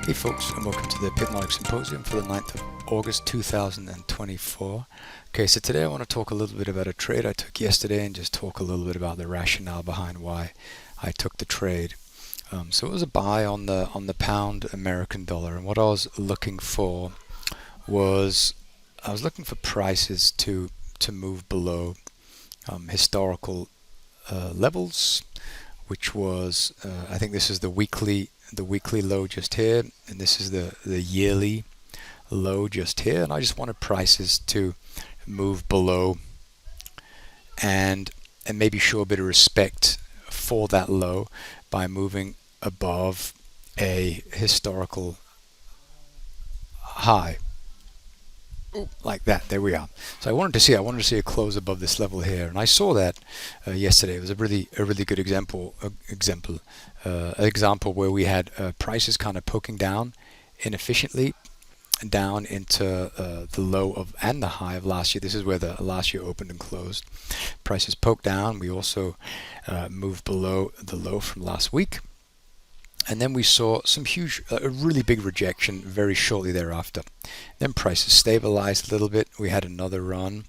Hey folks, and welcome to the Pipnotic Symposium for the 9th of August 2024. Okay, so today I want to talk a little bit about a trade I took yesterday and just talk a little bit about the rationale behind why I took the trade. So it was a buy on the pound American dollar, and what I was looking for was I was looking for prices to move below historical levels, which was I think this is the weekly low just here, and this is the yearly low just here, and I just wanted prices to move below and maybe show a bit of respect for that low by moving above a historical high. Like that. There we are. So I wanted to see a close above this level here, and I saw that yesterday. It was a really good example where we had prices kind of poking down inefficiently down into the low of and the high of last year. This is where the last year opened and closed. Prices poked down. We also moved below the low from last week. And then we saw some a really big rejection very shortly thereafter. Then prices stabilized a little bit. We had another run.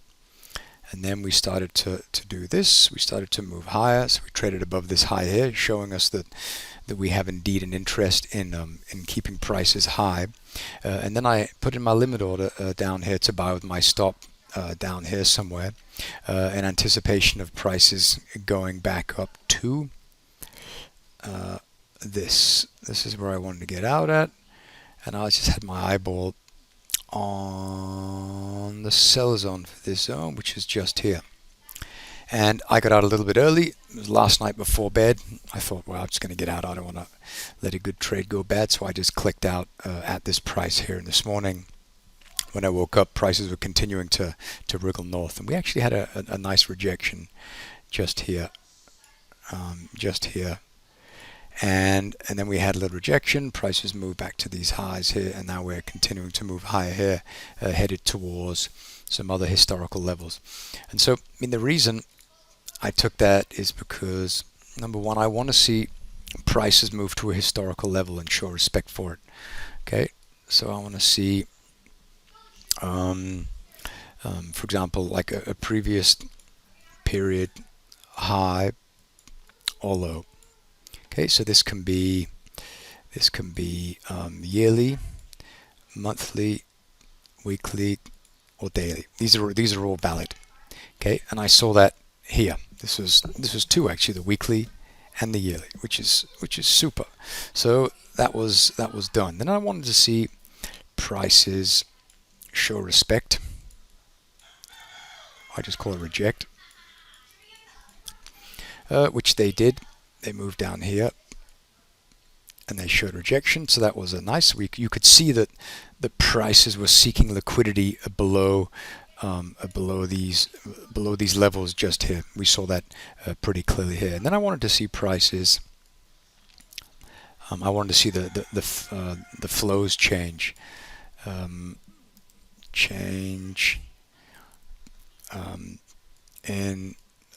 And then we started to do this. We started to move higher. So we traded above this high here, showing us that we have indeed an interest in keeping prices high. And then I put in my limit order down here to buy with my stop down here somewhere in anticipation of prices going back up to this is where I wanted to get out at, and I just had my eyeball on the sell zone for this zone, which is just here. And I got out a little bit early. It was last night before bed. I thought, well, I'm just going to get out. I don't want to let a good trade go bad, so I just clicked out at this price here. And this morning, when I woke up, prices were continuing to wriggle north, and we actually had a nice rejection just here, And then we had a little rejection. Prices moved back to these highs here, and now we're continuing to move higher here, headed towards some other historical levels. And so, the reason I took that is because, number one, I want to see prices move to a historical level and show respect for it. Okay, so I want to see, for example, like a previous period high or low. Okay, so this can be yearly, monthly, weekly, or daily. These are all valid. Okay, and I saw that here. This was two actually, the weekly and the yearly, which is super. So that was done. Then I wanted to see prices show respect. I just call it reject, which they did. They moved down here and they showed rejection, so that was a nice week. You could see that the prices were seeking liquidity below these levels just here. We saw that pretty clearly here. And then I wanted to see prices. I wanted to see the flows change. In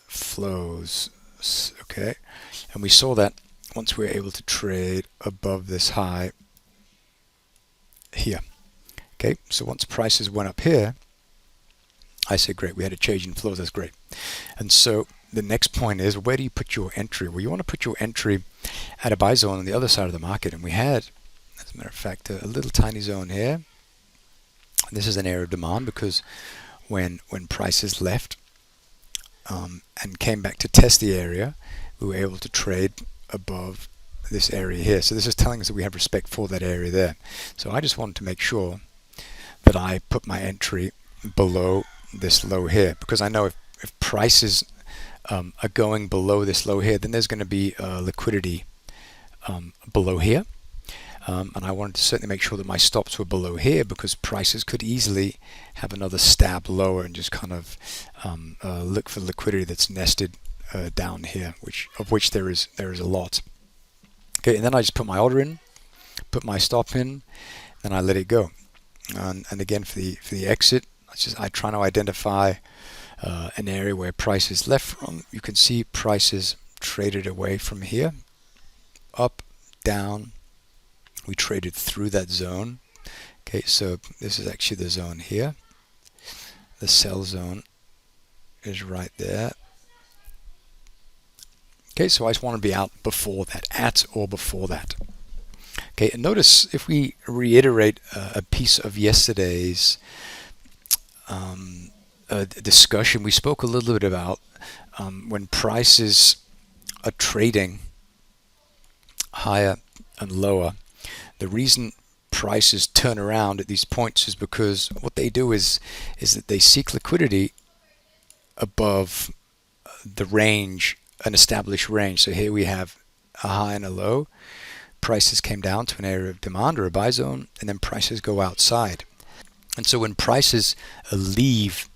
flows. Okay, and we saw that once we were able to trade above this high here. Okay, so once prices went up here, I said, great, we had a change in flows, that's great. And so the next point is, where do you put your entry? Well, you want to put your entry at a buy zone on the other side of the market, and we had, as a matter of fact, a little tiny zone here. This is an area of demand because when prices left and came back to test the area, we were able to trade above this area here. So this is telling us that we have respect for that area there. So I just wanted to make sure that I put my entry below this low here, because I know if prices are going below this low here, then there's going to be liquidity below here. And I wanted to certainly make sure that my stops were below here, because prices could easily have another stab lower and just kind of look for liquidity that's nested down here, of which there is a lot. Okay, and then I just put my order in, put my stop in, then I let it go. And again, for the exit, I try to identify an area where prices left from. You can see prices traded away from here, up, down, We traded through that zone. Okay, so this is actually the zone here. The sell zone is right there. Okay, so I just want to be out before that, at or before that. Okay, and notice if we reiterate a piece of yesterday's discussion, we spoke a little bit about when prices are trading higher and lower, the reason prices turn around at these points is because what they do is that they seek liquidity above the range, an established range. So here we have a high and a low. Prices came down to an area of demand or a buy zone, and then prices go outside. And so when prices leave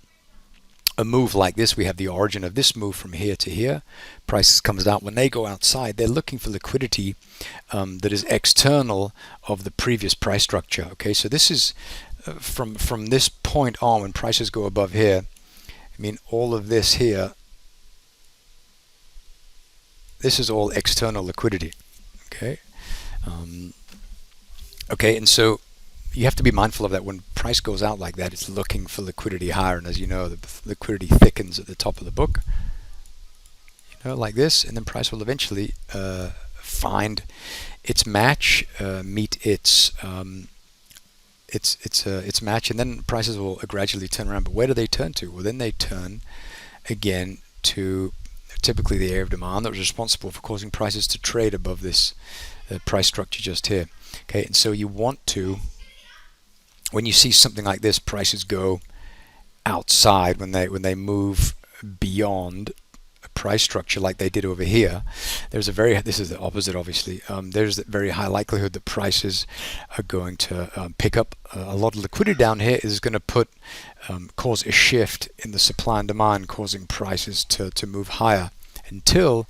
a move like this, we have the origin of this move from here to here. Prices comes out. When they go outside, they're looking for liquidity that is external of the previous price structure. Okay, so this is from this point on, when prices go above here, I mean all of this here, this is all external liquidity. Okay, okay, and so you have to be mindful of that. When price goes out like that, it's looking for liquidity higher, and as you know, the liquidity thickens at the top of the book, you know, like this, and then price will eventually find its match, meet its match, and then prices will gradually turn around. But where do they turn to? Well, then they turn again to typically the area of demand that was responsible for causing prices to trade above this price structure just here. Okay, and so you want to, when you see something like this, prices go outside, when they move beyond a price structure like they did over here, there's a very, this is the opposite obviously, there's a very high likelihood that prices are going to pick up a lot of liquidity down here, is going to cause a shift in the supply and demand, causing prices to move higher until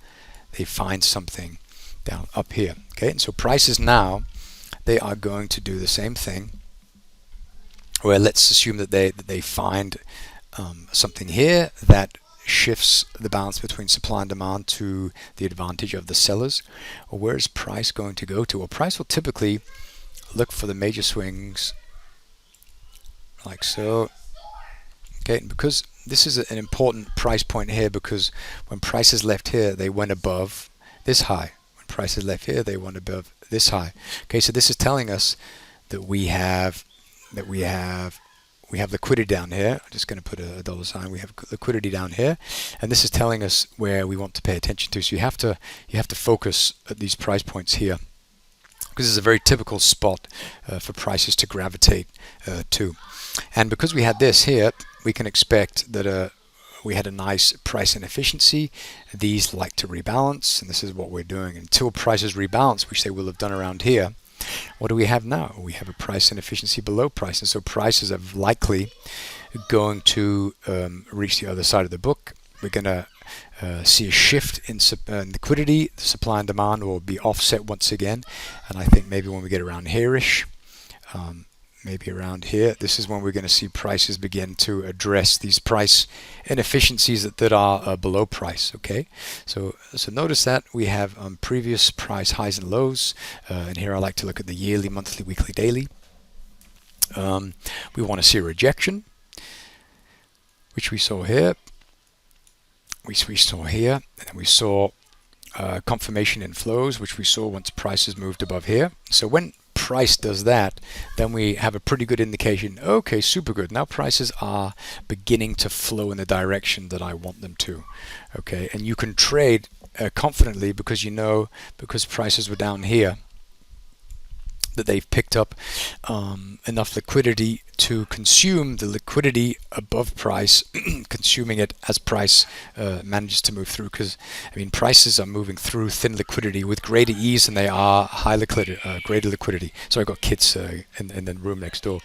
they find something down up here. Okay, and so prices now, they are going to do the same thing, where let's assume that they find something here that shifts the balance between supply and demand to the advantage of the sellers. Well, where is price going to go to? Well, price will typically look for the major swings like so. Okay, and because this is an important price point here, because when prices left here, they went above this high. When prices left here, they went above this high. Okay, so this is telling us that we have liquidity down here. I'm just going to put a dollar sign. We have liquidity down here, and this is telling us where we want to pay attention to. So you have to focus at these price points here, because this is a very typical spot for prices to gravitate to. And because we had this here, we can expect that we had a nice price inefficiency. These like to rebalance, and this is what we're doing until prices rebalance, which they will have done around here. What do we have now? We have a price inefficiency below price, and so prices are likely going to reach the other side of the book. We're going to see a shift in liquidity. The supply and demand will be offset once again, and I think maybe when we get around here-ish, maybe around here, this is when we're going to see prices begin to address these price inefficiencies that are below price. Okay, so notice that we have previous price highs and lows, and here I like to look at the yearly, monthly, weekly, daily. We want to see a rejection, which we saw here, which we saw here, and then we saw confirmation in flows, which we saw once prices moved above here. So when price does that, then we have a pretty good indication. Okay, super good. Now prices are beginning to flow in the direction that I want them to. Okay, and you can trade confidently, because you know, because prices were down here, that they've picked up enough liquidity to consume the liquidity above price, consuming it as price manages to move through. Because I mean, prices are moving through thin liquidity with greater ease than they are high liquidity, greater liquidity. So I got kids in the room next door.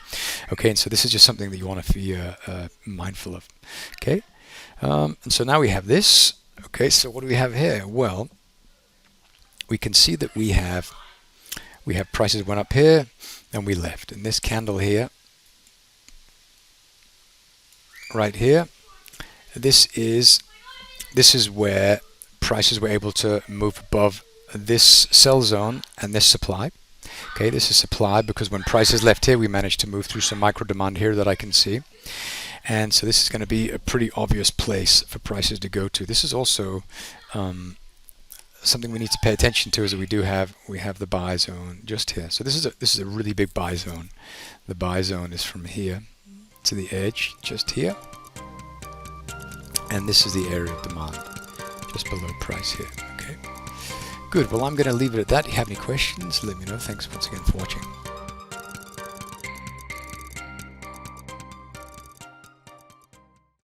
Okay, and so this is just something that you want to be mindful of. Okay, and so now we have this. Okay, so what do we have here? Well, we can see that we have prices went up here and we left, and this candle here, right here, this is where prices were able to move above this sell zone and this supply. Okay, this is supply, because when prices left here, we managed to move through some micro demand here that I can see. And so this is going to be a pretty obvious place for prices to go to. This is also something we need to pay attention to, is that we have the buy zone just here. So this is a really big buy zone. The buy zone is from here to the edge, just here, and this is the area of demand, just below price here. Okay, good. Well, I'm going to leave it at that. If you have any questions, let me know. Thanks once again for watching.